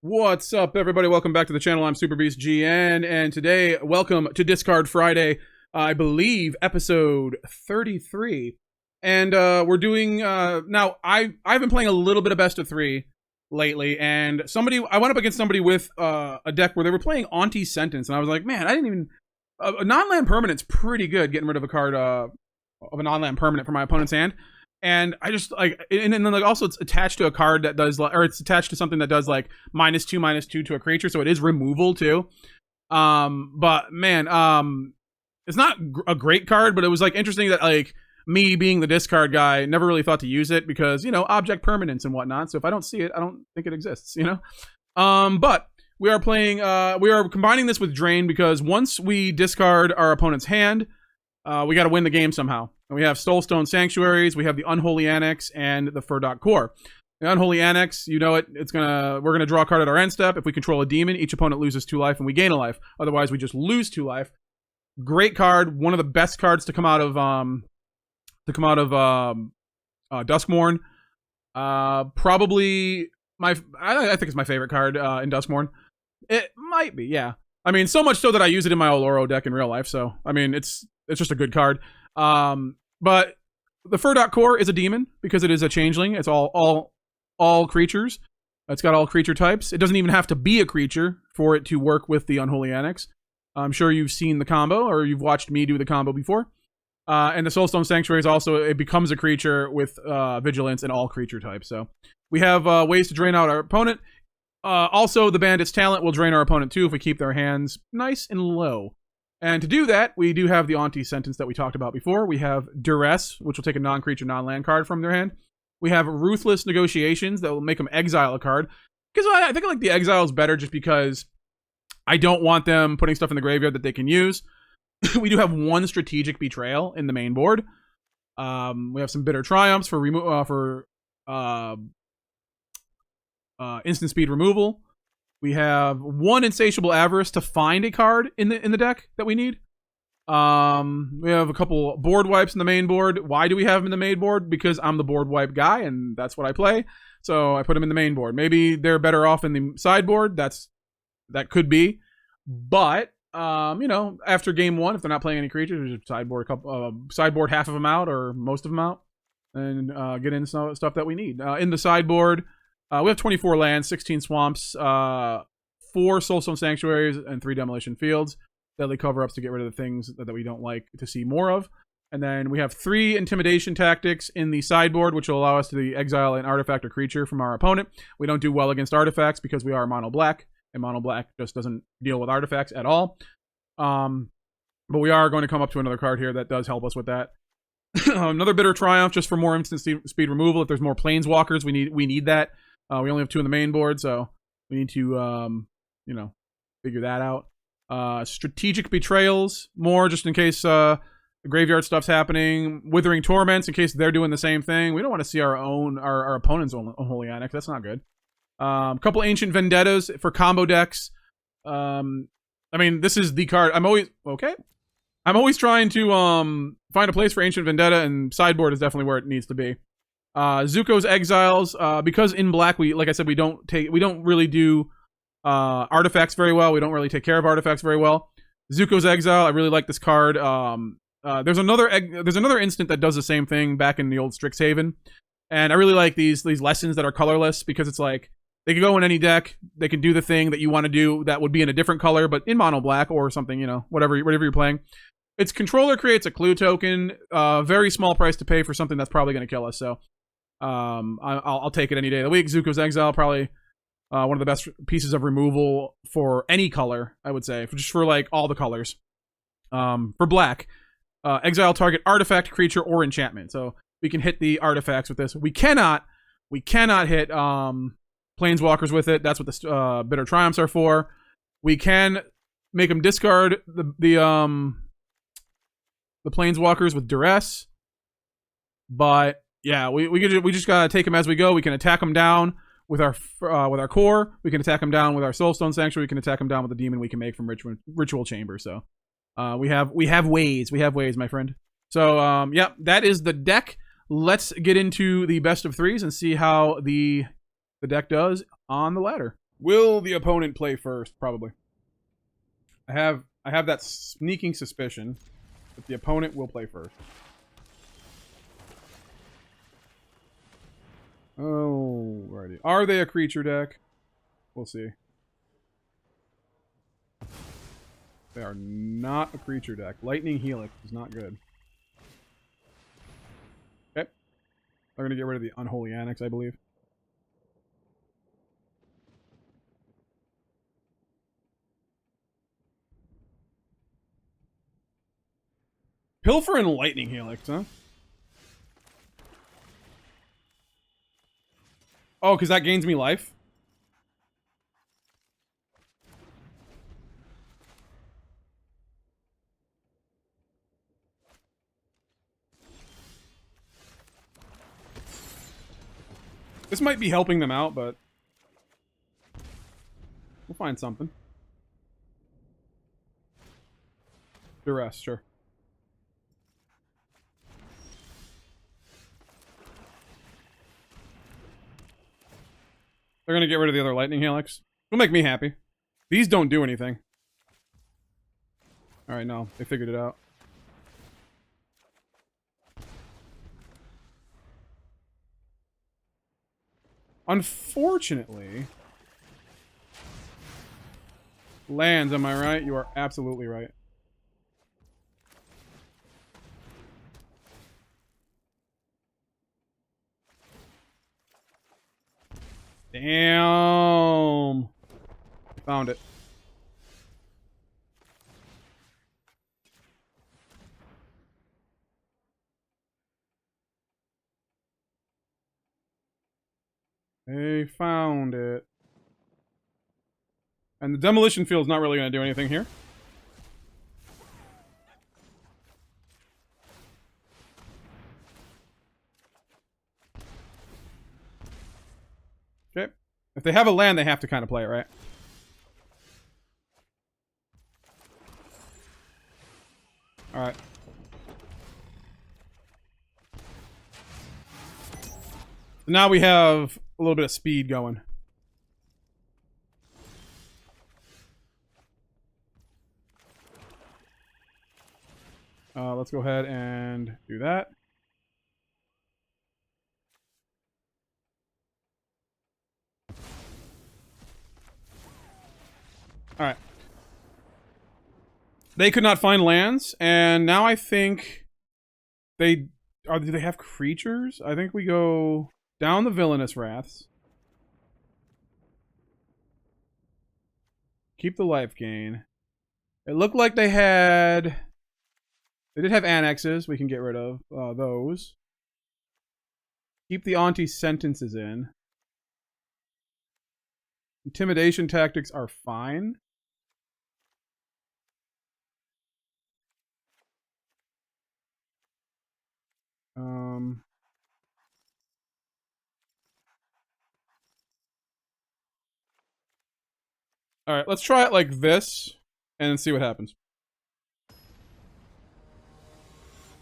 What's up, everybody? Welcome back to the channel. I'm Super Beast GN, and today, welcome to Discard Friday, I believe, episode 33. And we're doing, now, I've been playing a little bit of best of three lately, and I went up against somebody with a deck where they were playing Auntie Sentence, and I was like, man, I didn't even, a non-land permanent's pretty good, getting rid of a card of a non-land permanent from my opponent's hand. And I just like, and then like also it's attached to a card that does like, or it's attached to something that does like -2/-2 to a creature, so it is removal too. But man, it's not a great card, but it was like interesting that like me being the discard guy never really thought to use it because object permanence and whatnot. So if I don't see it, I don't think it exists. But we are playing, we are combining this with Drain because once we discard our opponent's hand, we got to win the game somehow. And we have Soulstone Sanctuaries, we have the Unholy Annex, and the Firdoch Core. The Unholy Annex, you know it. We're gonna draw a card at our end step. If we control a demon, each opponent loses 2 life, and we gain a life. Otherwise, we just lose 2 life. Great card, one of the best cards to come out of Duskmourn. Probably I think it's my favorite card in Duskmourn. It might be, yeah. I mean, so much so that I use it in my Oloro deck in real life. So I mean, it's just a good card. But the Firdoch Core is a demon because it is a changeling. It's all creatures. It's got all creature types. It doesn't even have to be a creature for it to work with the Unholy Annex. I'm sure you've seen the combo or you've watched me do the combo before. And the Soulstone Sanctuary is also, it becomes a creature with vigilance and all creature types. So we have ways to drain out our opponent. Also, the Bandit's talent will drain our opponent too if we keep their hands nice and low. And to do that, we do have the Auntie sentence that we talked about before. We have Duress, which will take a non-creature, non-land card from their hand. We have Ruthless Negotiations that will make them exile a card. Because I think I like the Exile is better just because I don't want them putting stuff in the graveyard that they can use. We do have 1 Strategic Betrayal in the main board. We have some Bitter Triumphs for instant speed removal. We have 1 Insatiable Avarice to find a card in the deck that we need. We have a couple board wipes in the main board. Why do we have them in the main board? Because I'm the board wipe guy, and that's what I play. So I put them in the main board. Maybe they're better off in the sideboard. That could be. But after game 1, if they're not playing any creatures, just sideboard half of them out or most of them out, and get in some stuff that we need. In the sideboard, we have 24 lands, 16 swamps, 4 Soulstone Sanctuaries, and 3 Demolition Fields. Deadly cover-ups to get rid of the things that we don't like to see more of. And then we have 3 Intimidation Tactics in the sideboard, which will allow us to exile an artifact or creature from our opponent. We don't do well against artifacts because we are mono-black, and mono-black just doesn't deal with artifacts at all. But we are going to come up to another card here that does help us with that. Another Bitter Triumph just for more instant speed removal. If there's more Planeswalkers, we need that. We only have 2 in the main board, so we need to, figure that out. Strategic Betrayals, more just in case the graveyard stuff's happening. Withering Torments, in case they're doing the same thing. We don't want to see our opponent's Unholy Annex. That's not good. A couple Ancient Vendettas for combo decks. This is the card. I'm always trying to find a place for Ancient Vendetta, and sideboard is definitely where it needs to be. Zuko's Exiles, because in black, like I said, we don't really do artifacts very well. We don't really take care of artifacts very well. Zuko's Exile, I really like this card. There's another instant that does the same thing back in the old Strixhaven, and I really like these lessons that are colorless because it's like they can go in any deck. They can do the thing that you want to do that would be in a different color, but in mono black or something, whatever you're playing. Its controller creates a clue token, very small price to pay for something that's probably going to kill us. So I'll take it any day of the week. Zuko's Exile, probably one of the best pieces of removal for any color, I would say, just for like all the colors. For black, exile target artifact, creature, or enchantment. So we can hit the artifacts with this. We cannot hit Planeswalkers with it. That's what the Bitter Triumphs are for. We can make them discard the Planeswalkers with Duress, but yeah, we just gotta take them as we go. We can attack them down with our core. We can attack them down with our Soulstone Sanctuary. We can attack them down with the demon we can make from Ritual Chamber. So we have ways, my friend. So yeah, that is the deck. Let's get into the best of threes and see how the deck does on the ladder. Will the opponent play first? Probably. I have that sneaking suspicion that the opponent will play first. Alrighty. Are they a creature deck? We'll see. They are not a creature deck. Lightning Helix is not good. Okay. They're going to get rid of the Unholy Annex, I believe. Pilfer and Lightning Helix, huh? Oh, because that gains me life? This might be helping them out, but we'll find something. Duress, sure. They're going to get rid of the other Lightning Helix. It'll make me happy. These don't do anything. Alright, no. They figured it out. Unfortunately... Lands, am I right? You are absolutely right. Damn. Found it. They found it. And the Demolition Field is not really going to do anything here. Okay. If they have a land, they have to kind of play it, right? Alright. Now we have a little bit of speed going. Let's go ahead and do that. Alright. They could not find lands, and now I think they... do they have creatures? I think we go down the Villainous Wraths. Keep the life gain. It looked like they had... They did have annexes. We can get rid of those. Keep the Auntie sentences in. Intimidation tactics are fine. Alright, let's try it like this and see what happens.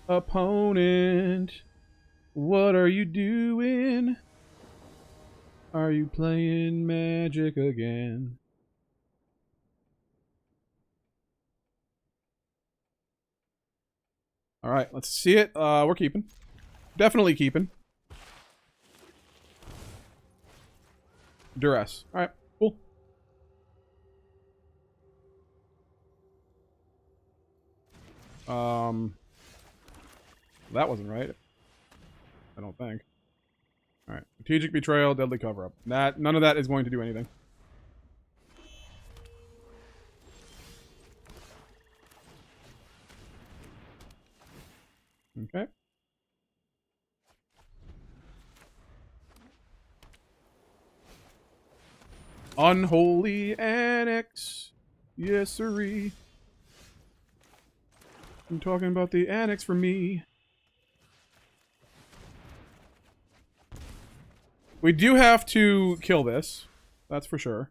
Opponent, what are you doing? Are you playing Magic again? Alright, let's see it. We're keeping. Definitely keeping. Duress. Alright, cool. That wasn't right. I don't think. Alright. Strategic Betrayal, Deadly Cover-Up. None of that is going to do anything. Okay. Unholy Annex. Yes, sirree. I'm talking about the Annex for me. We do have to kill this. That's for sure.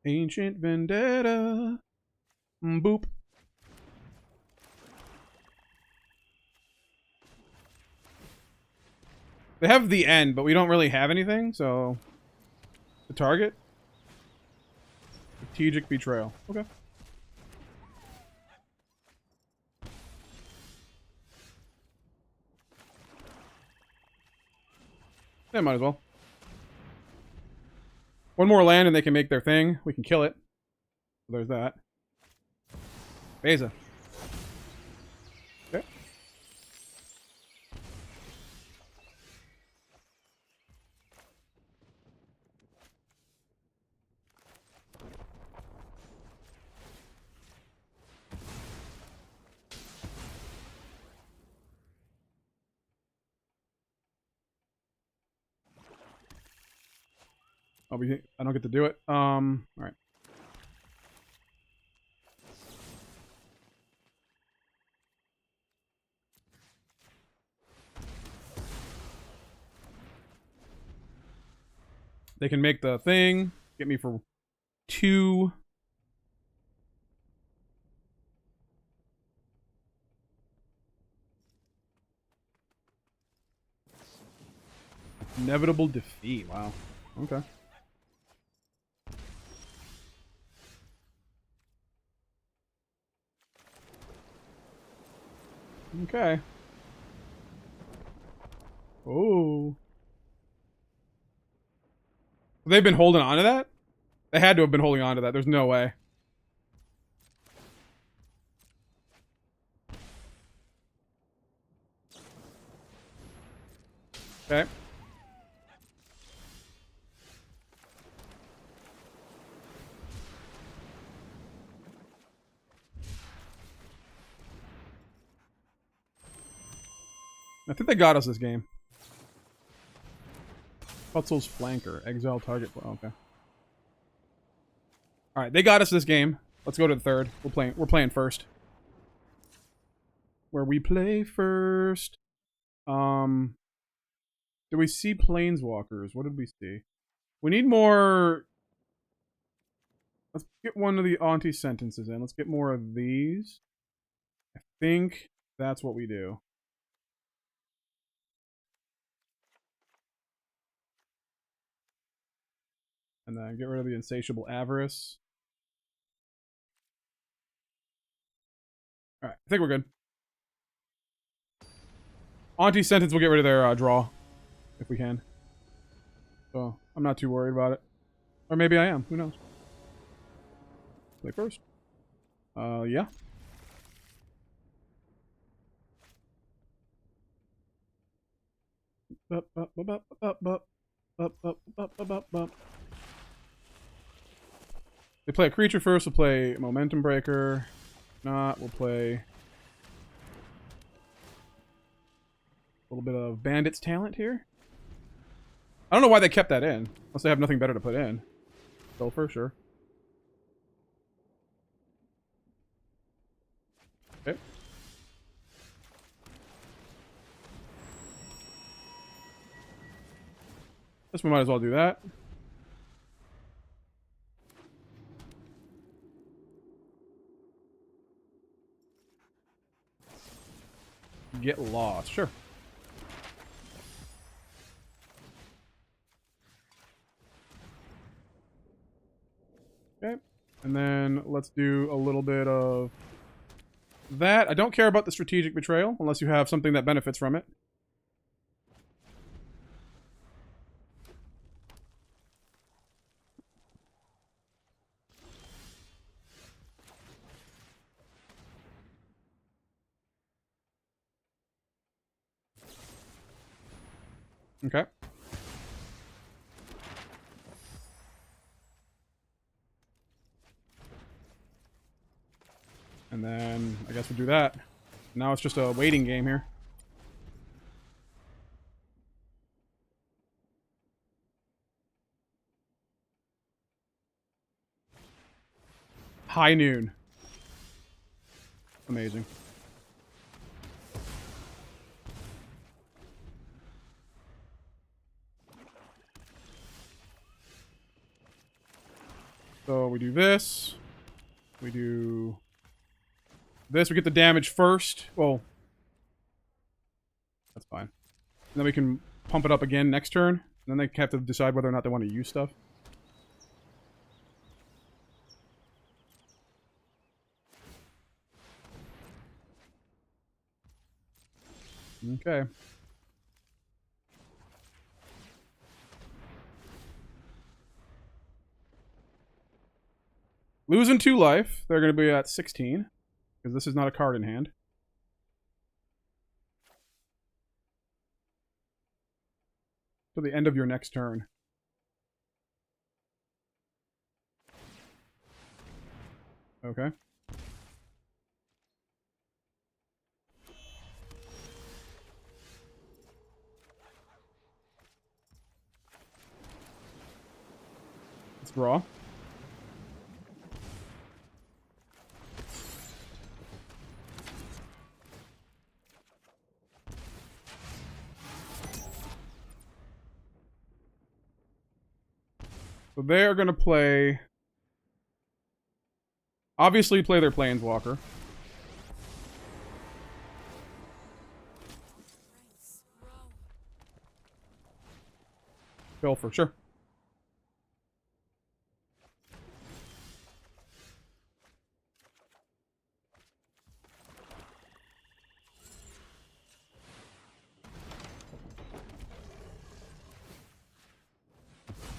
Ancient Vendetta. Boop. They have the end, but we don't really have anything, so... The target? Strategic Betrayal. Okay. Yeah, might as well. One more land and they can make their thing. We can kill it. So there's that. Beza. Okay. I don't get to do it. Alright. They can make the thing. Get me for 2. Inevitable defeat. Wow. Okay. Okay. Oh. They've been holding on to that? They had to have been holding on to that. There's no way. Okay. I think they got us this game. Futzel's Flanker. Exile target. Okay. Alright, they got us this game. Let's go to the third. We're playing first. Where we play first. Do we see Planeswalkers? What did we see? We need more... Let's get one of the Auntie sentences in. Let's get more of these. I think that's what we do. And then get rid of the Insatiable Avarice. Alright, I think we're good. Auntie sentence will get rid of their draw. If we can. So, I'm not too worried about it. Or maybe I am. Who knows? Play first. Yeah. They play a creature first. We'll play Momentum Breaker. If not, we'll play a little bit of Bandit's Talent here. I don't know why they kept that in. Unless they have nothing better to put in. Go for sure. Okay. Guess we might as well do that. Get lost. Sure. Okay. And then let's do a little bit of that. I don't care about the Strategic Betrayal unless you have something that benefits from it. Okay. And then I guess we'll do that. Now it's just a waiting game here. High noon. Amazing. So we do this. We do this. We get the damage first. Well, that's fine. And then we can pump it up again next turn. And then they have to decide whether or not they want to use stuff. Okay. Losing 2 life. They're going to be at 16. Because this is not a card in hand. To the end of your next turn. Okay. Let's draw. So they're going to play... Obviously play their Planeswalker. Kill for sure.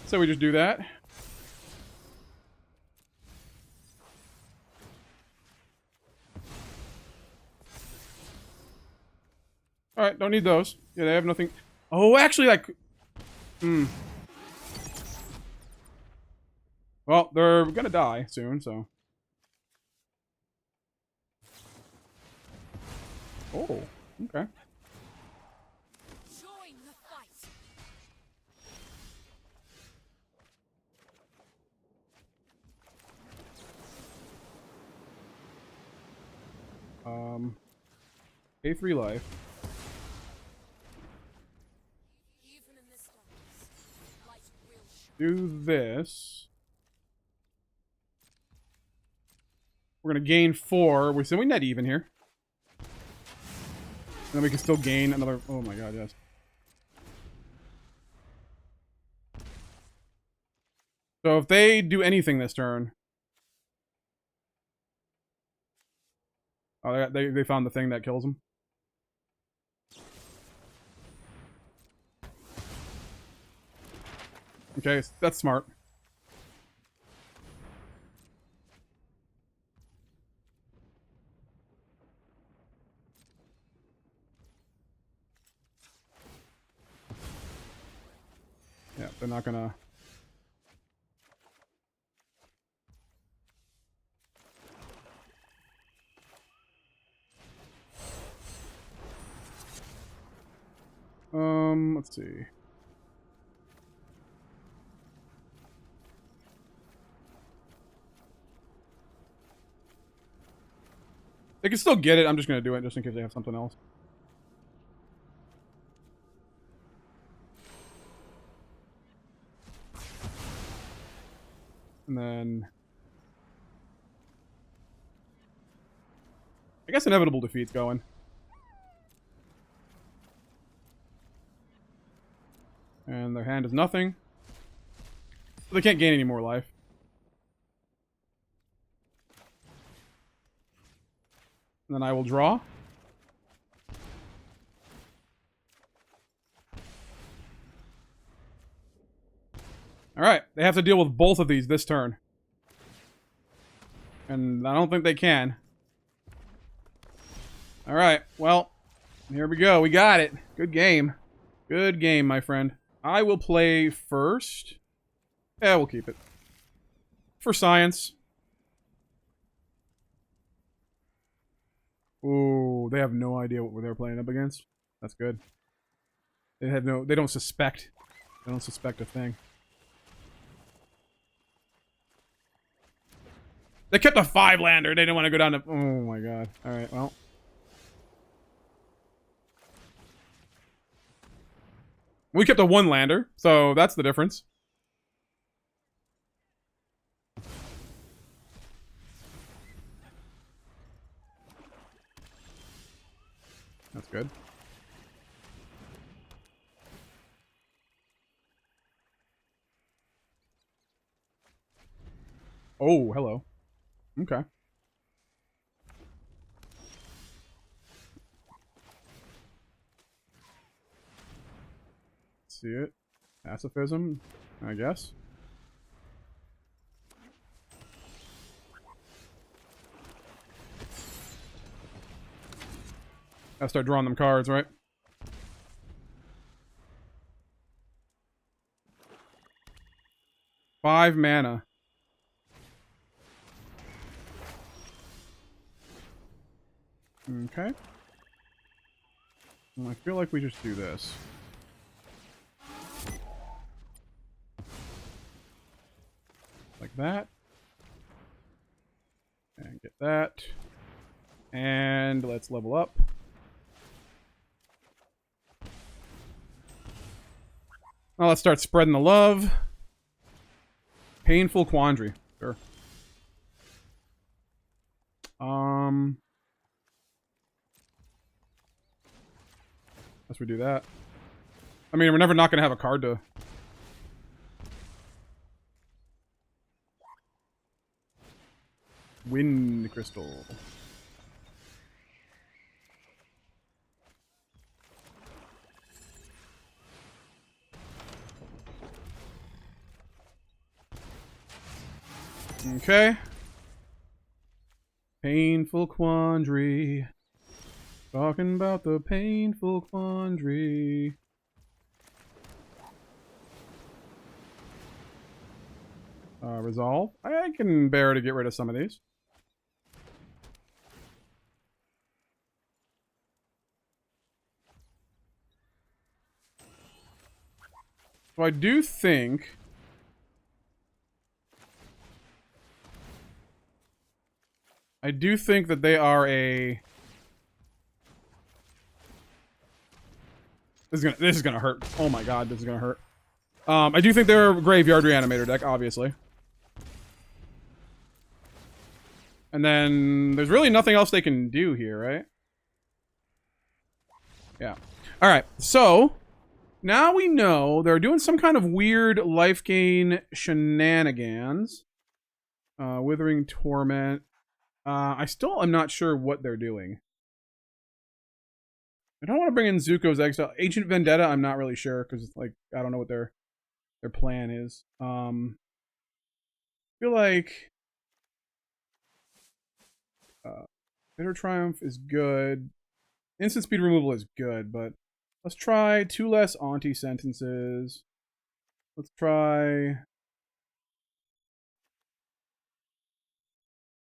So we just do that. Alright, don't need those. Yeah, they have nothing. Oh, actually, like... Well, they're gonna die soon, so... Oh, okay. Join the fight. Pay 3 life. Even in this darkness, light will shine. Do this. We're gonna gain 4. So we net even here. And then we can still gain another... Oh my god, yes. So if they do anything this turn... Oh, they found the thing that kills them. Okay, that's smart. Yeah, they're not gonna... Let's see. They can still get it. I'm just gonna do it just in case they have something else. And then... I guess Inevitable Defeat's going. And their hand is nothing. So they can't gain any more life. And then I will draw. Alright, they have to deal with both of these this turn. And I don't think they can. Alright, well, here we go. We got it. Good game. Good game, my friend. I will play first. Yeah, we'll keep it. For science. Ooh, they have no idea what they're playing up against. That's good. They have no... They don't suspect. They don't suspect a thing. They kept a 5-lander. They didn't want to go down to... Oh my god. Alright, well. We kept a 1-lander, so that's the difference. That's good. Oh, hello. Okay. See it. Pacifism, I guess. Gotta start drawing them cards, right? Five mana. Okay. Well, I feel like we just do this. Like that. And get that. And let's level up. Now let's start spreading the love. Painful Quandary. Sure. Unless we do that. I mean, we're never not going to have a card to... Wind Crystal. Okay. Painful Quandary. Talking about the painful quandary. Resolve. I can bear to get rid of some of these. So I do think... that they are a... This is gonna hurt. Oh my god, this is gonna hurt. I do think they're a Graveyard Reanimator deck, obviously. And then there's really nothing else they can do here, right? Yeah. Alright, so now we know they're doing some kind of weird life gain shenanigans. Withering Torment. I still am not sure what they're doing. I don't want to bring in Zuko's Exile. Ancient Vendetta, I'm not really sure, because, like, I don't know what their plan is. I feel like... Bitter Triumph is good. Instant speed removal is good, but let's try 2 less Auntie sentences. Let's try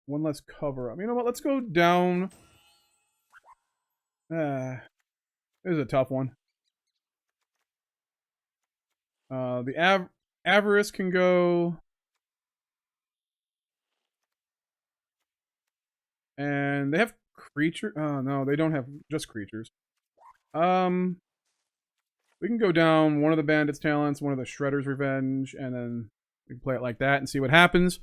1 less cover up. You know what? Let's go down. This is a tough one. The Avarice can go. And they have creature. Oh no, they don't have just creatures. We can go down one of the Bandit's talents, one of the Shredder's Revenge, and then we can play it like that and see what happens.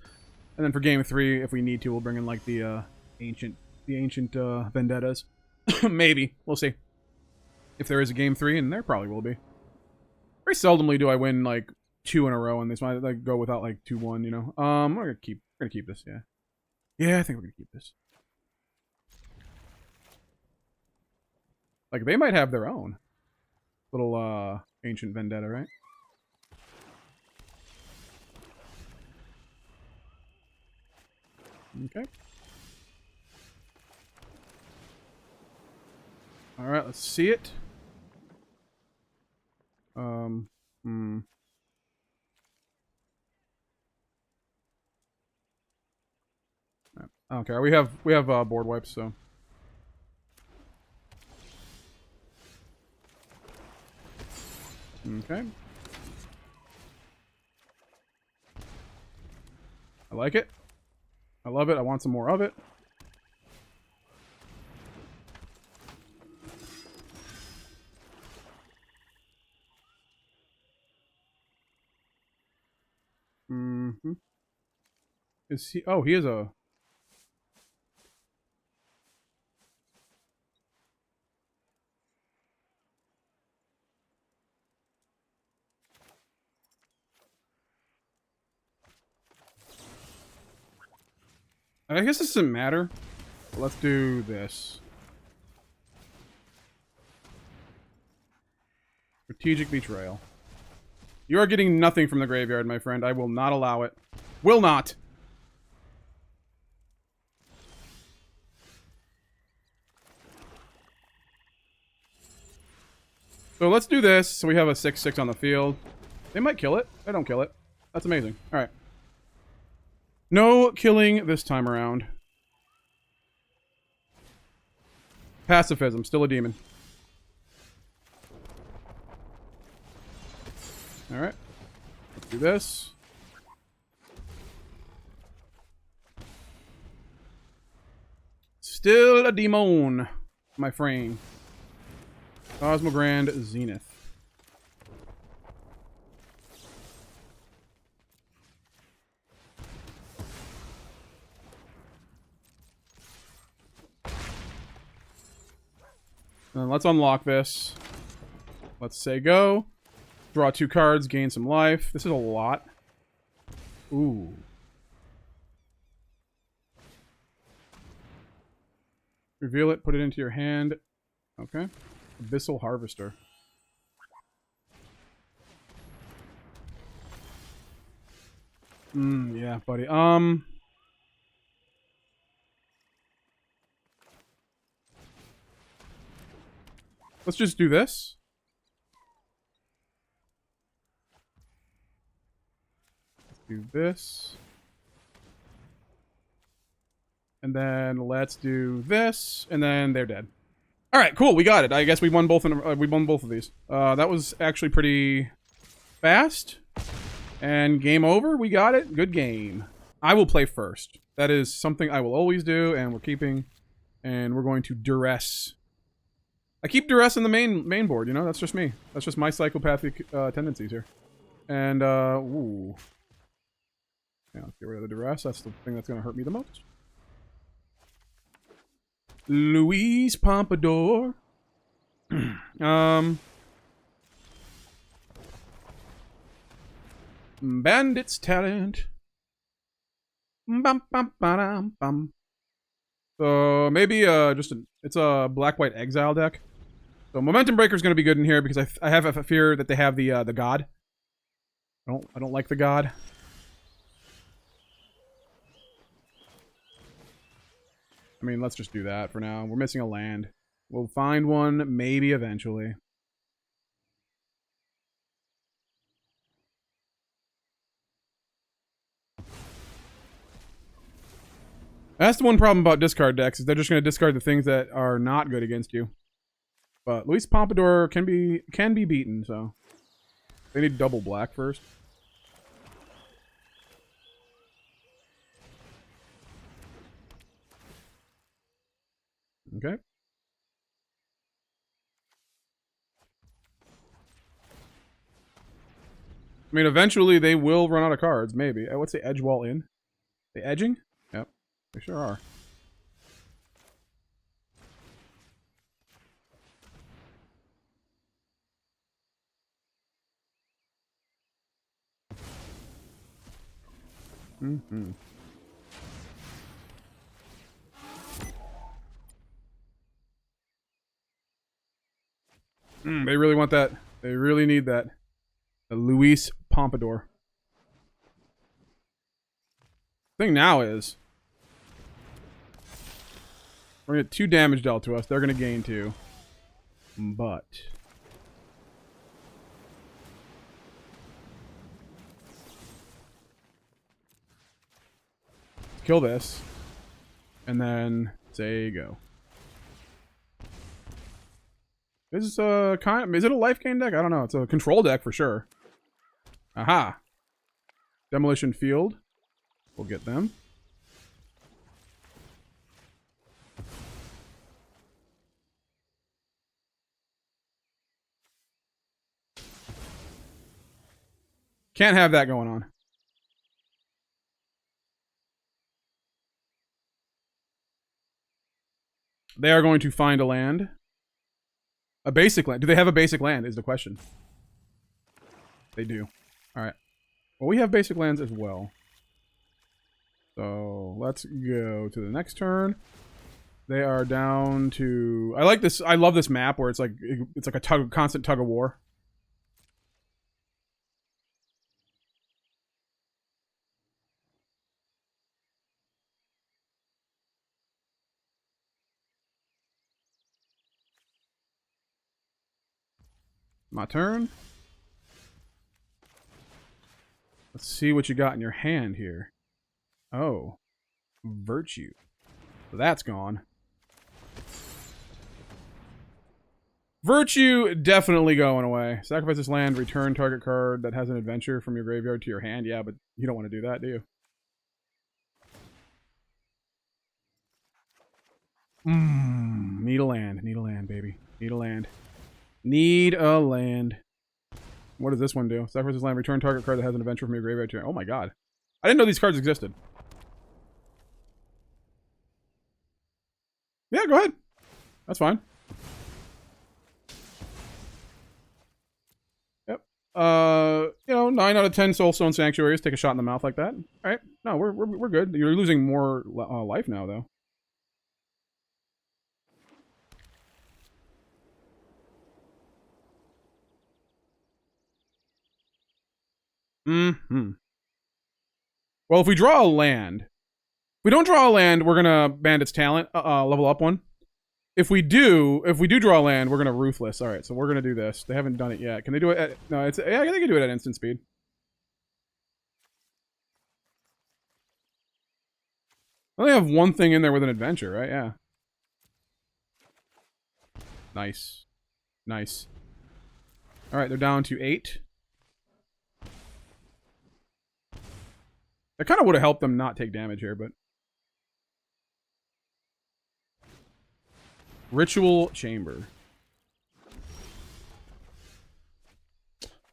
And then for game 3, if we need to, we'll bring in like the ancient vendettas. Maybe. We'll see. If there is a game 3, and there probably will be. Very seldomly do I win like 2 in a row, and this might like go without like 2-1, you know. We're gonna keep this, yeah. Yeah, I think we're gonna keep this. Like they might have their own little Ancient Vendetta, right? Okay. Alright, let's see it. I don't care. We have board wipes, so. Okay. I like it. I love it. I want some more of it. Mm-hmm. Is he... Oh, he is a... I guess this doesn't matter. Let's do this. Strategic Betrayal. You are getting nothing from the graveyard, my friend. I will not allow it. Will not. So let's do this. So we have a 6/6 on the field. They might kill it. They don't kill it. That's amazing. All right. No killing this time around. Pacifism. Still a demon. All right. Let's do this. Still a demon, my friend. Cosmogrand Zenith. And let's unlock this. Let's say go. Draw 2 cards, gain some life. This is a lot. Ooh. Reveal it, put it into your hand. Okay. Abyssal Harvester. Yeah, buddy. Let's just do this. Let's do this. And then let's do this, and then they're dead. All right, cool. We got it. I guess we won both. We won both of these. That was actually pretty fast. And game over. We got it. Good game. I will play first. That is something I will always do, and we're keeping. And we're going to Duress. I keep Duress in the main board. You know, that's just me. That's just my psychopathic tendencies here. And ooh. Yeah, let's get rid of the Duress. That's the thing that's going to hurt me the most. Louise Pompadour. Bandit's Talent. Bum, bum, ba-dum, bum. So maybe it's a black-white Exile deck. So Momentum Breaker is going to be good in here because I have a fear that they have the God. I don't like the God. I mean, let's just do that for now. We're missing a land. We'll find one, maybe eventually. That's the one problem about discard decks, is they're just going to discard the things that are not good against you. But Louise Pompadour can be beaten, so they need double black first. Okay. I mean, eventually they will run out of cards, maybe. What's the edge wall in? They edging? Yep, they sure are. Mm-hmm. They really want that. They really need that. The Louise Pompadour. Thing now is we're gonna get 2 damage dealt to us. They're gonna gain 2. But kill this. And then say go. This is is it a life gain deck? I don't know. It's a control deck for sure. Aha. Demolition Field. We'll get them. Can't have that going on. They are going to find a land. A basic land. Do they have a basic land is the question. They do. Alright. Well, we have basic lands as well. So let's go to the next turn. They are down to. I like this. I love this map where it's like a constant tug of war. My turn. Let's see what you got in your hand here. Oh, Virtue. So that's gone. Virtue definitely going away. Sacrifice this land, return target card that has an adventure from your graveyard to your hand. Yeah, but you don't want to do that, do you? Need a land. Need a land, baby. Need a land. Need a land. What does this one do? Sacrifice this land, return target card that has an adventure from your graveyard to your... Oh my god. I didn't know these cards existed. Yeah, go ahead. That's fine. Yep. You know, 9 out of 10 Soulstone Sanctuaries take a shot in the mouth like that. All right. No, we're good. You're losing more life now, though. Well, if we draw a land, if we don't draw a land, we're gonna Bandit's Talent, level up one. If we do draw a land, we're gonna Ruthless. All right, so we're gonna do this. They haven't done it yet. Can they do it at? No, it's yeah. They can do it at instant speed. I only have one thing in there with an adventure, right? Yeah. Nice, nice. All right, they're down to 8. That kind of would have helped them not take damage here, but... Ritual Chamber.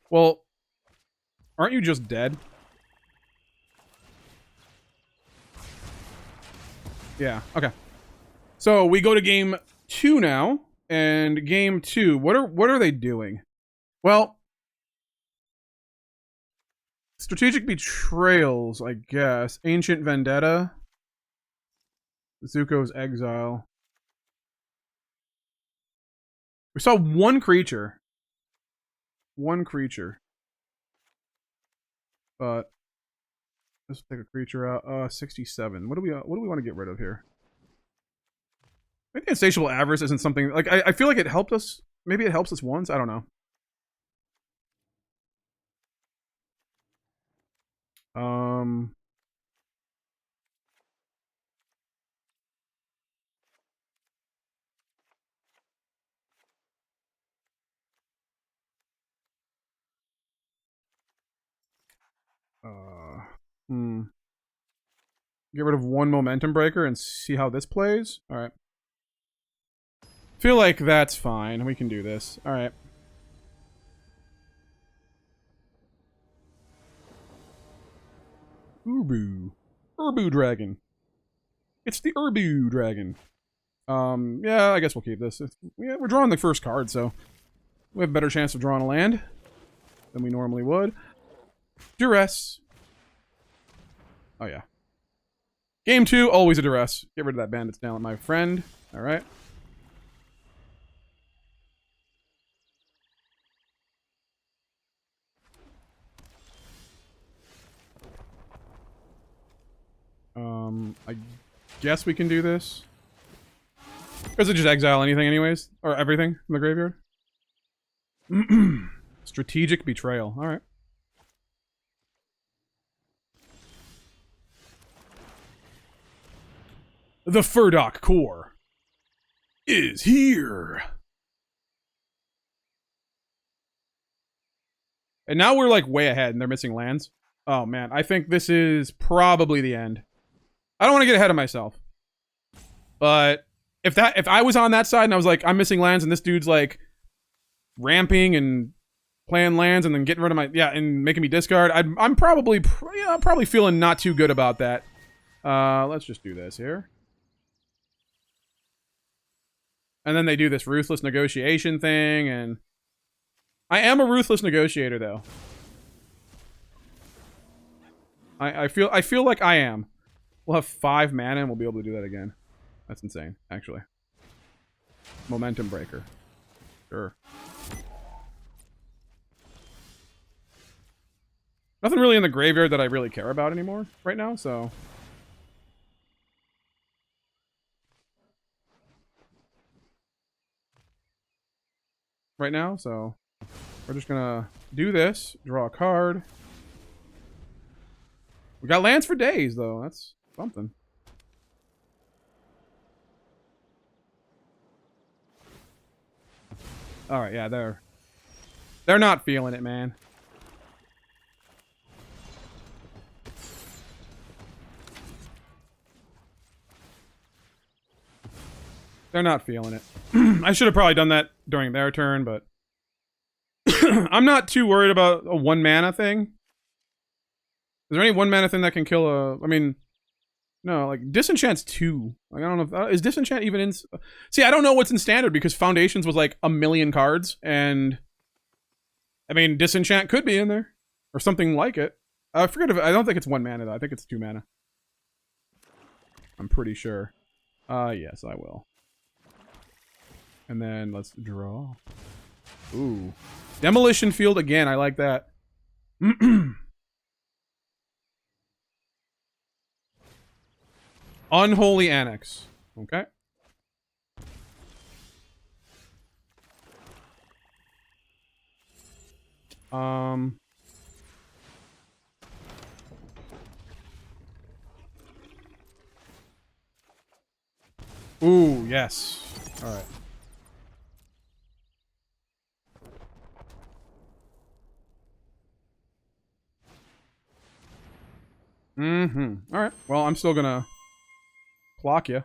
Well, aren't you just dead? Yeah, okay. So we go to game 2 now, and game 2, what are they doing? Well, Strategic Betrayals, I guess. Ancient Vendetta. Zuko's Exile. We saw one creature. One creature. But let's take a creature out. 67. What do we want to get rid of here? Maybe Insatiable Avarice isn't something like I feel like it helped us. Maybe it helps us once. I don't know. Get rid of one momentum breaker and see how this plays. All right. Feel like that's fine. We can do this. All right. Urbu Dragon. It's the Urbu Dragon. Yeah, I guess we'll keep this. Yeah, we're drawing the first card, so we have a better chance of drawing a land than we normally would. Duress. Oh, yeah. Game 2, always a Duress. Get rid of that Bandit's Talent, my friend. All right. I guess we can do this. Or is it just exile anything anyways? Or everything from the graveyard? Strategic Betrayal. All right. The Firdoch Core is here. And now we're like way ahead and they're missing lands. Oh man, I think this is probably the end. I don't want to get ahead of myself. But if I was on that side and I was like, I'm missing lands and this dude's like ramping and playing lands and then getting rid of my and making me discard, I'm probably feeling not too good about that. Let's just do this here. And then they do this Ruthless Negotiation thing, and I am a Ruthless Negotiator, though. I feel like I am. We'll have 5 mana and we'll be able to do that again. That's insane, actually. Momentum breaker. Sure. Nothing really in the graveyard that I really care about anymore right now, so... Right now, so... We're just gonna do this, draw a card. We got lands for days, though. That's something. Alright, yeah, they're not feeling it, man. They're not feeling it. I should have probably done that during their turn, but... I'm not too worried about a 1 mana thing. Is there any 1 mana thing that can kill a... I mean... No, like, Disenchant's 2. Like, I don't know if... is Disenchant even in... See, I don't know what's in Standard, because Foundations was like 1,000,000 cards, and... I mean, Disenchant could be in there. Or something like it. I forget if... I don't think it's 1 mana, though. I think it's 2 mana. I'm pretty sure. Yes, I will. And then, let's draw. Ooh. Demolition Field again, I like that. Unholy Annex. Okay. Ooh, yes. Alright. Alright. Well, I'm still gonna clock you.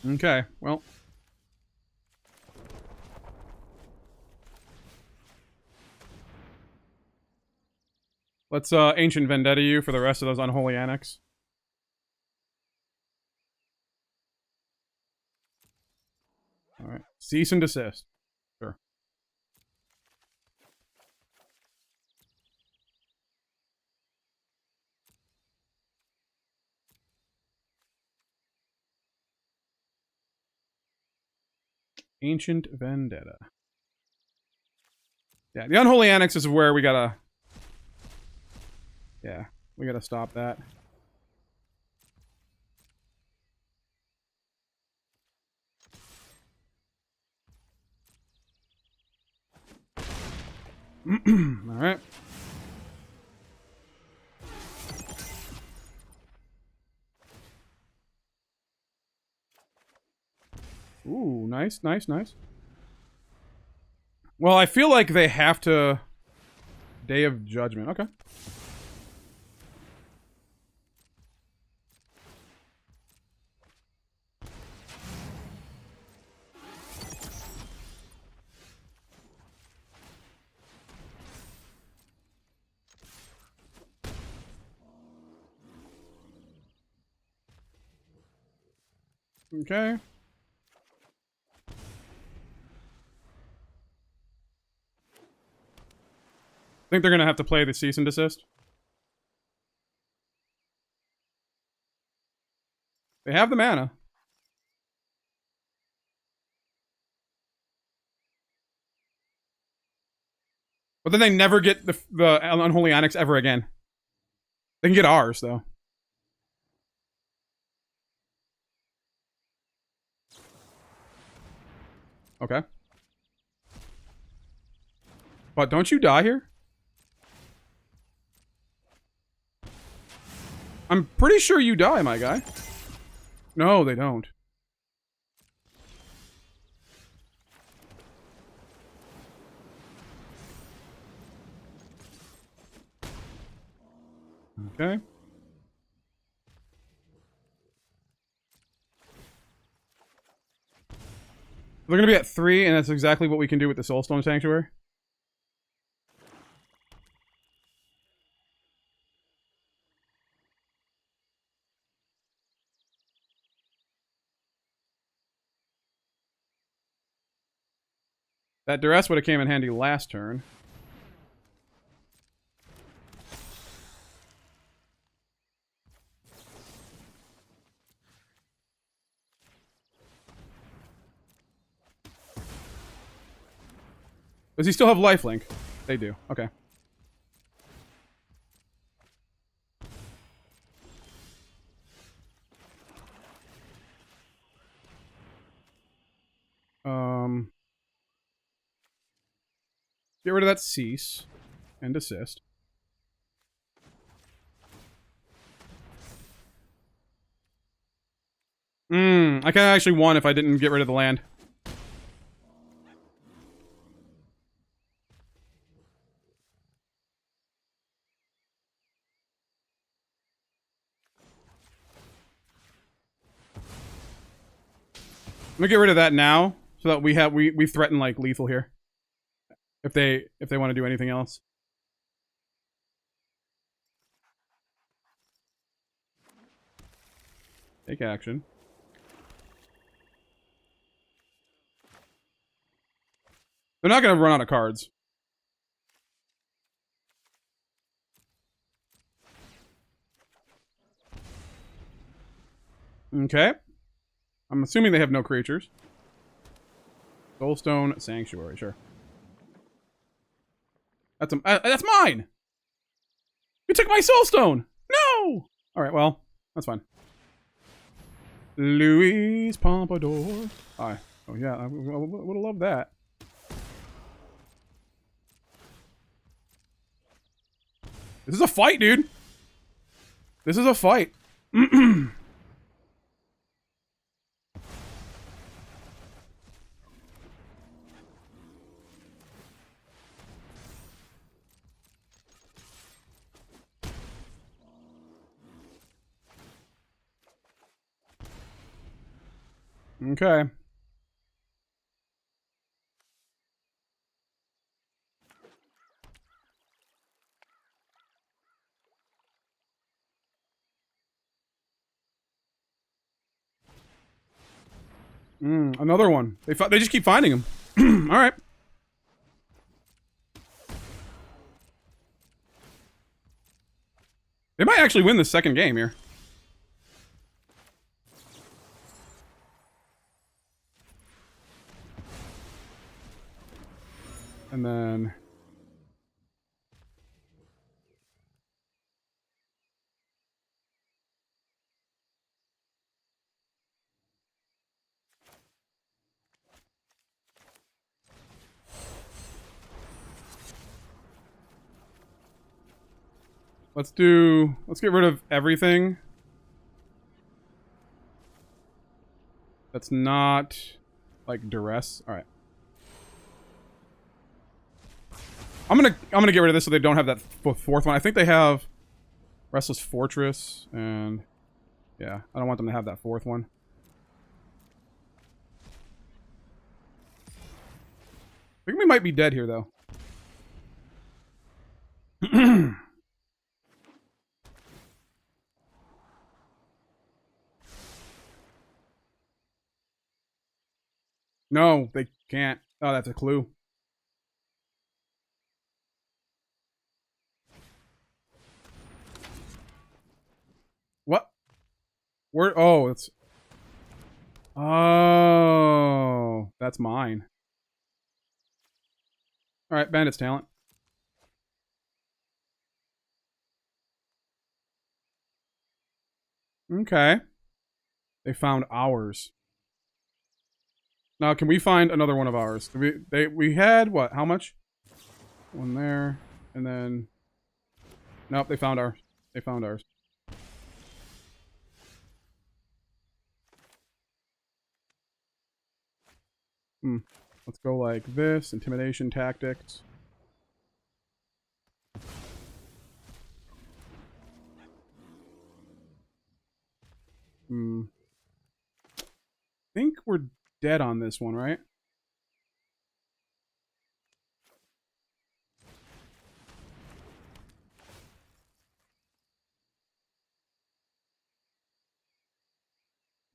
Okay, well. Let's Ancient Vendetta you for the rest of those Unholy Annex. Alright. Cease and desist. Sure. Ancient Vendetta. Yeah, the Unholy Annex is where we gotta... Yeah, we gotta stop that. Alright. Ooh, nice, nice, nice. Well, I feel like they have to... Day of Judgment. Okay. Okay. I think they're gonna have to play the cease and desist. They have the mana. But then they never get the Unholy Annex ever again. They can get ours, though. Okay. But don't you die here? I'm pretty sure you die, my guy. No, they don't. Okay. They're gonna be at 3, and that's exactly what we can do with the Soulstone Sanctuary. That Duress would have came in handy last turn. Does he still have lifelink? They do. Okay. Get rid of that cease and desist. I kind of actually won if I didn't get rid of the land. I'm gonna get rid of that now, so that we threaten like lethal here. If they want to do anything else. Take action. They're not gonna run out of cards. Okay. I'm assuming they have no creatures. Soulstone Sanctuary, sure. That's mine! You took my Soulstone! No! Alright, well, that's fine. Louise Pompadour. Hi. Oh yeah, I would have loved that. This is a fight, dude! This is a fight. Okay. Another one. They just keep finding them. All right. They might actually win the second game here. And then... let's get rid of everything that's not like Duress. All right. I'm gonna get rid of this so they don't have that fourth one. I think they have Restless Fortress, and yeah, I don't want them to have that fourth one. I think we might be dead here though. No, they can't. Oh, that's a clue. What? Where? Oh, it's... oh, that's mine. Alright, Bandit's talent. Okay. They found ours. Now, can we find another one of ours? We had, what, how much? One there, and then... nope, they found ours. They found ours. Let's go like this. Intimidation Tactics. I think we're dead on this one, right?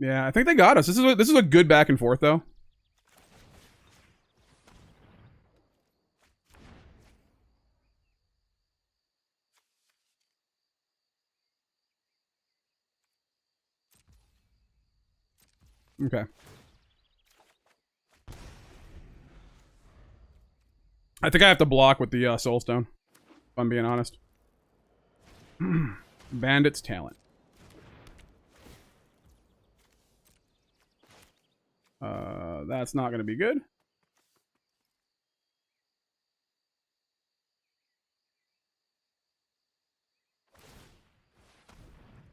Yeah, I think they got us. This is a good back and forth though. Okay. I think I have to block with the Soulstone, if I'm being honest. Bandit's Talent. That's not going to be good.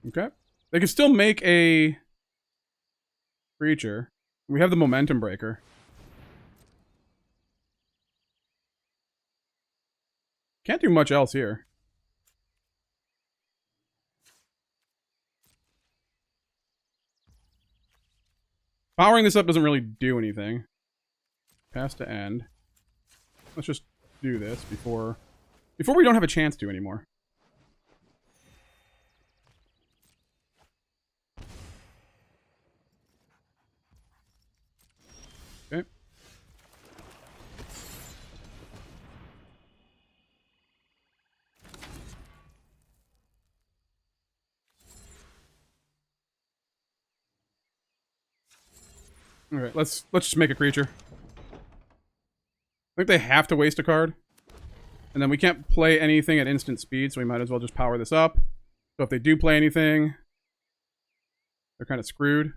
Okay. They can still make a creature. We have the Momentum Breaker. Can't do much else here. Powering this up doesn't really do anything. Pass to end. Let's just do this before we don't have a chance to anymore. Okay. All right, let's just make a creature. I think they have to waste a card. And then we can't play anything at instant speed, so we might as well just power this up. So if they do play anything, they're kind of screwed.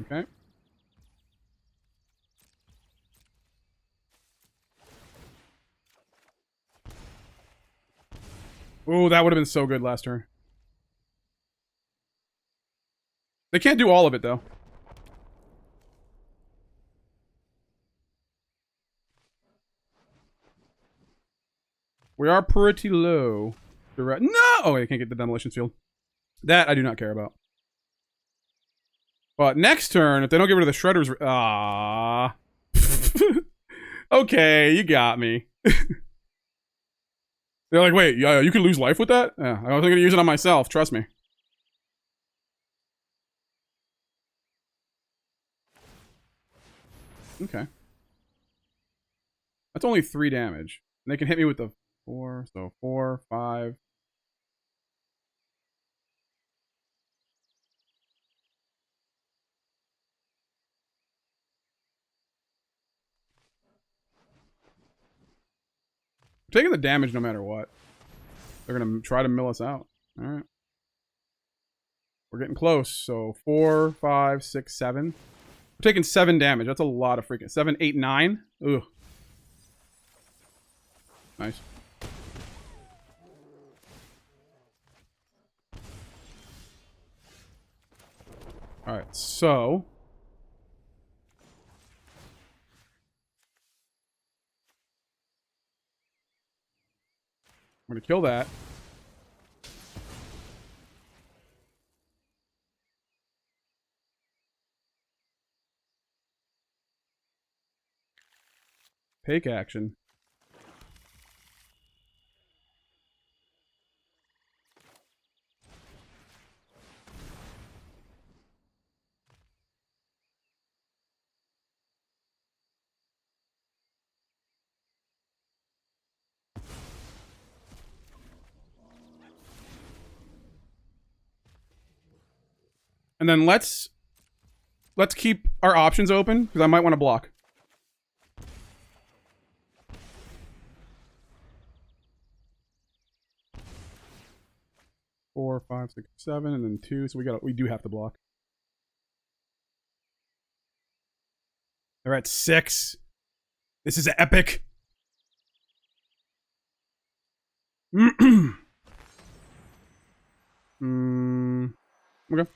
Okay. Oh, that would have been so good last turn. They can't do all of it, though. We are pretty low. No! Oh, I can't get the Demolition Field. That I do not care about. But next turn, if they don't get rid of the Shredders... Ah. Okay, you got me. They're like, wait, yeah, you can lose life with that? Yeah, I wasn't going to use it on myself, trust me. Okay. That's only 3 damage. And they can hit me with the 4, so 4, 5. We're taking the damage no matter what. They're going to try to mill us out. Alright. We're getting close. So 4, 5, 6, 7. We're taking 7 damage. That's a lot of freaking... 7, 8, 9. Ugh. Nice. Alright, so... I'm going to kill that. Take action. And then let's keep our options open, because I might want to block. Four, 5, 6, 7, and then 2. So we do have to block. They're at 6. This is epic. Okay.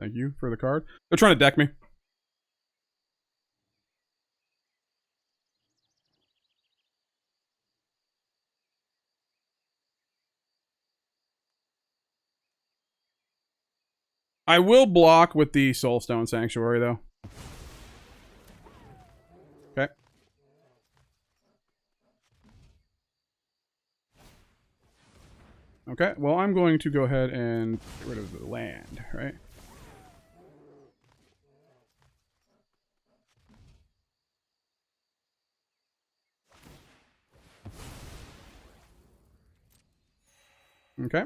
Thank you for the card. They're trying to deck me. I will block with the Soulstone Sanctuary, though. Okay. Okay, well, I'm going to go ahead and get rid of the land, right? Okay.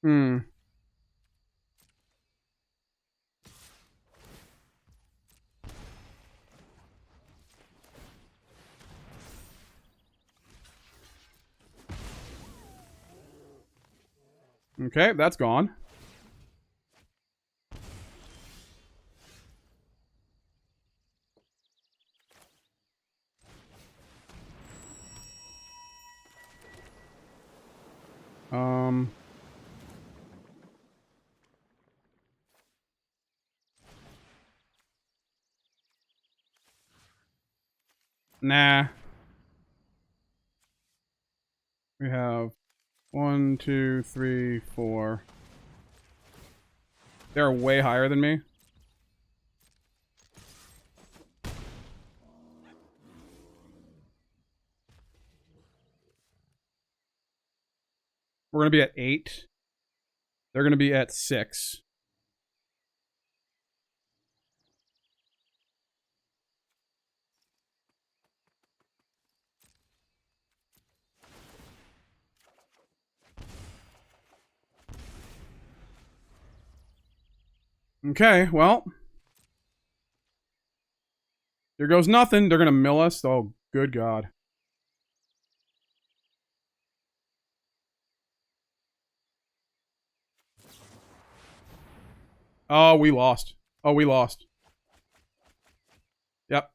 Hmm. Okay, that's gone. Nah. We have 1, 2, 3, 4. They're way higher than me. We're gonna be at 8. They're gonna be at 6. Okay, well. Here goes nothing. They're gonna mill us. Oh, good God. Oh, we lost. Oh, we lost. Yep.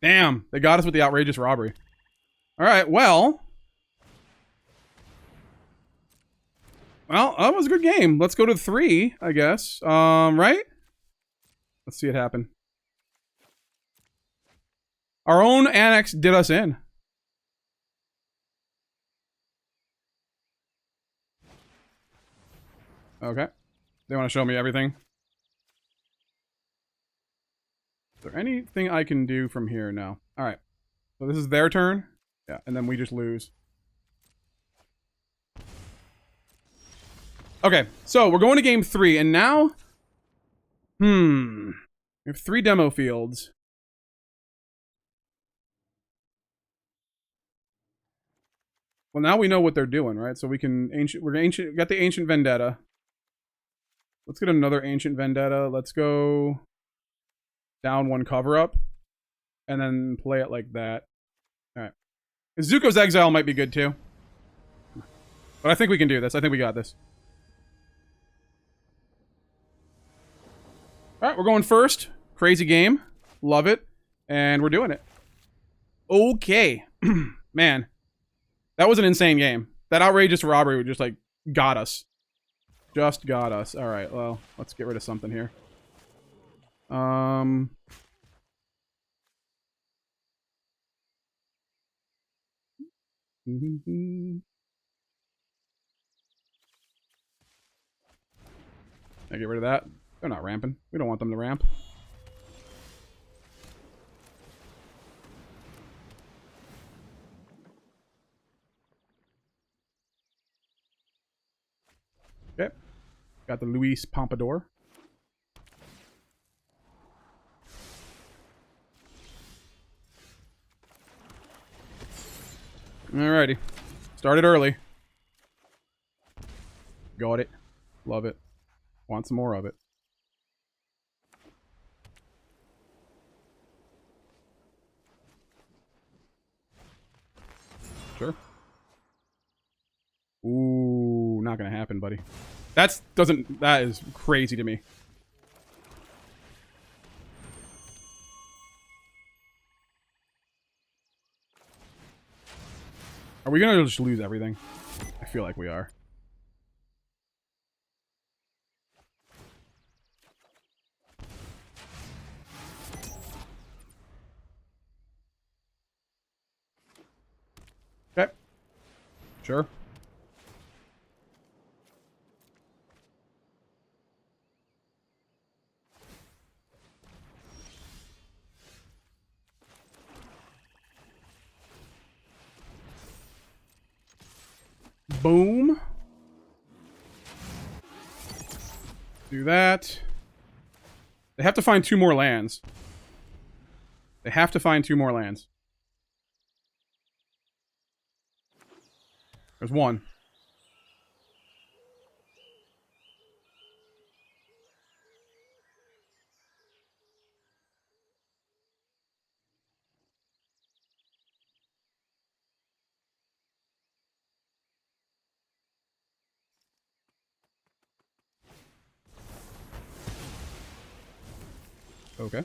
Damn, they got us with the outrageous robbery. Alright, well. Well, that was a good game. Let's go to 3, I guess. Right? Let's see it happen. Our own Annex did us in. Okay. They want to show me everything. Is there anything I can do from here? No. Alright. So this is their turn. Yeah, and then we just lose. Okay, so we're going to game 3, and now... We have 3 demo fields. Well, now we know what they're doing, right? So we can got the Ancient Vendetta. Let's get another Ancient Vendetta. Let's go down 1 cover up, and then play it like that. All right. Zuko's Exile might be good too, but I think we can do this. I think we got this. All right, we're going first. Crazy game, love it, and we're doing it. Okay, man. That was an insane game. That outrageous robbery just, like, got us. Just got us. Alright, well, let's get rid of something here. I get rid of that. They're not ramping. We don't want them to ramp. Okay. Got the Luis Pompadour. Alrighty. Started early. Got it. Love it. Want some more of it. Sure. Ooh, not gonna happen, buddy. That is crazy to me. Are we gonna just lose everything? I feel like we are. Okay. Sure. Boom. Do that. They have to find 2 more lands. They have to find 2 more lands. There's 1. Okay.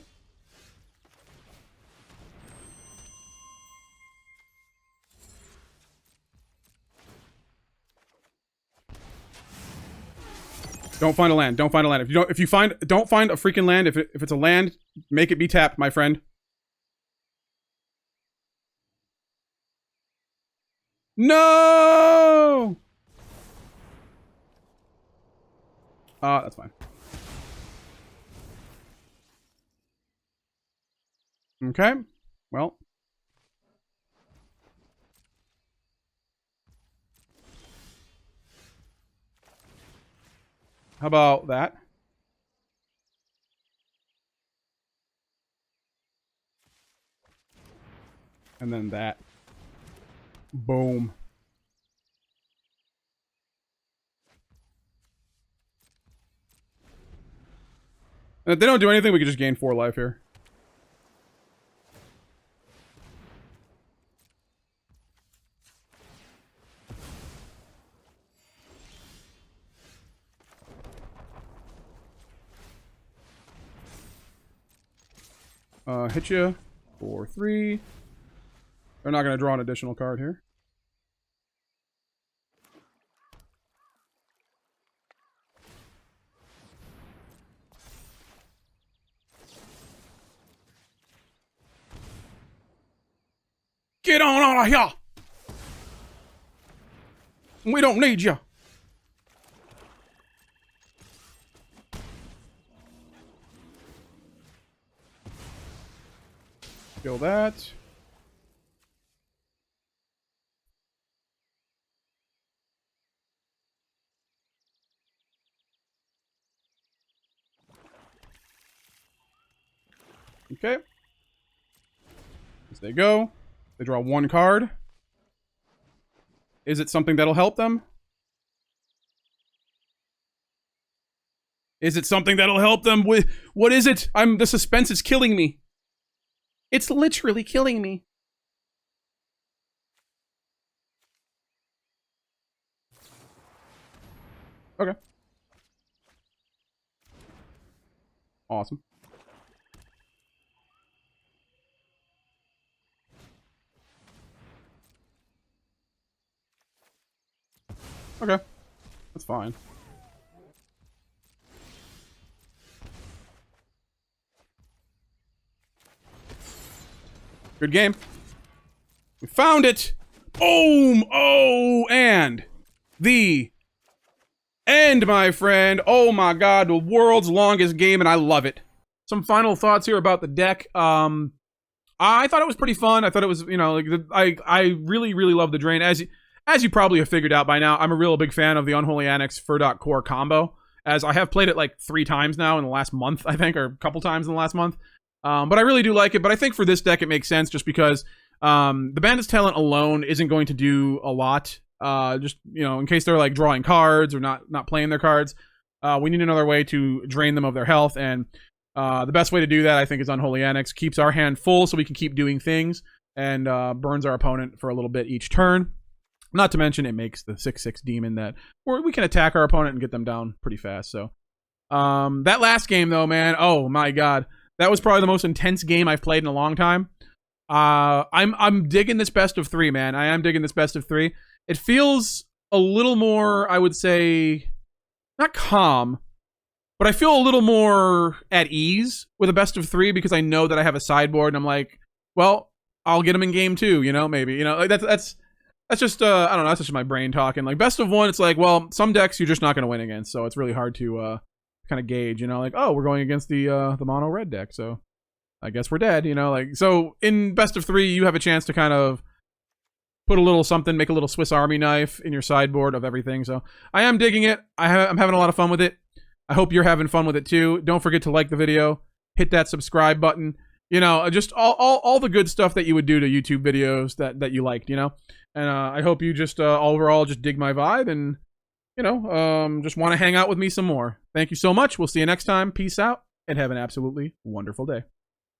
Don't find a land. Don't find a land. Don't find a freaking land. If it's a land, make it be tapped, my friend. No! That's fine. Okay. Well. How about that? And then that. Boom. And if they don't do anything, we can just gain 4 life here. Hit you for 3. They're not going to draw an additional card here. Get on out of here! We don't need you. Kill that. Okay. As they go. They draw 1 card. Is it something that'll help them? Is it something that'll help them with... What is it? The suspense is killing me. It's literally killing me. Okay. Awesome. Okay. That's fine. Good game. We found it. Boom. Oh, and the end, my friend. Oh my god, the world's longest game, and I love it. Some final thoughts here about the deck. I thought it was pretty fun. I thought it was, you know, like I really love the drain. As you probably have figured out by now, I'm a real big fan of the Unholy Annex Firdoch Core combo, as I have played it like 3 times now in the last month, I think, or a couple times in the last month. But I really do like it. But I think for this deck, it makes sense just because the Bandit's talent alone isn't going to do a lot. Just, you know, in case they're like drawing cards or not playing their cards, we need another way to drain them of their health. And the best way to do that, I think, is Unholy Annex. Keeps our hand full so we can keep doing things, and burns our opponent for a little bit each turn. Not to mention, it makes the 6/6 demon that we can attack our opponent and get them down pretty fast. So that last game, though, man, oh my god. That was probably the most intense game I've played in a long time. I'm digging this best of 3, man. I am digging this best of 3. It feels a little more, I would say, not calm, but I feel a little more at ease with a best of 3 because I know that I have a sideboard and I'm like, well, I'll get them in game 2, you know, maybe, you know, like that's just I don't know, that's just my brain talking. Like best of 1, it's like, well, some decks you're just not going to win against, so it's really hard to kind of gauge, you know, like, oh, we're going against the mono red deck, so I guess we're dead, you know, like, so in best of 3 you have a chance to kind of put a little something, make a little Swiss Army knife in your sideboard of everything. So I am digging it. I'm having a lot of fun with it. I hope you're having fun with it too. Don't forget to like the video, hit that subscribe button. You know, just all the good stuff that you would do to YouTube videos that you liked, you know? And I hope you just overall just dig my vibe and, you know, just want to hang out with me some more. Thank you so much. We'll see you next time. Peace out and have an absolutely wonderful day.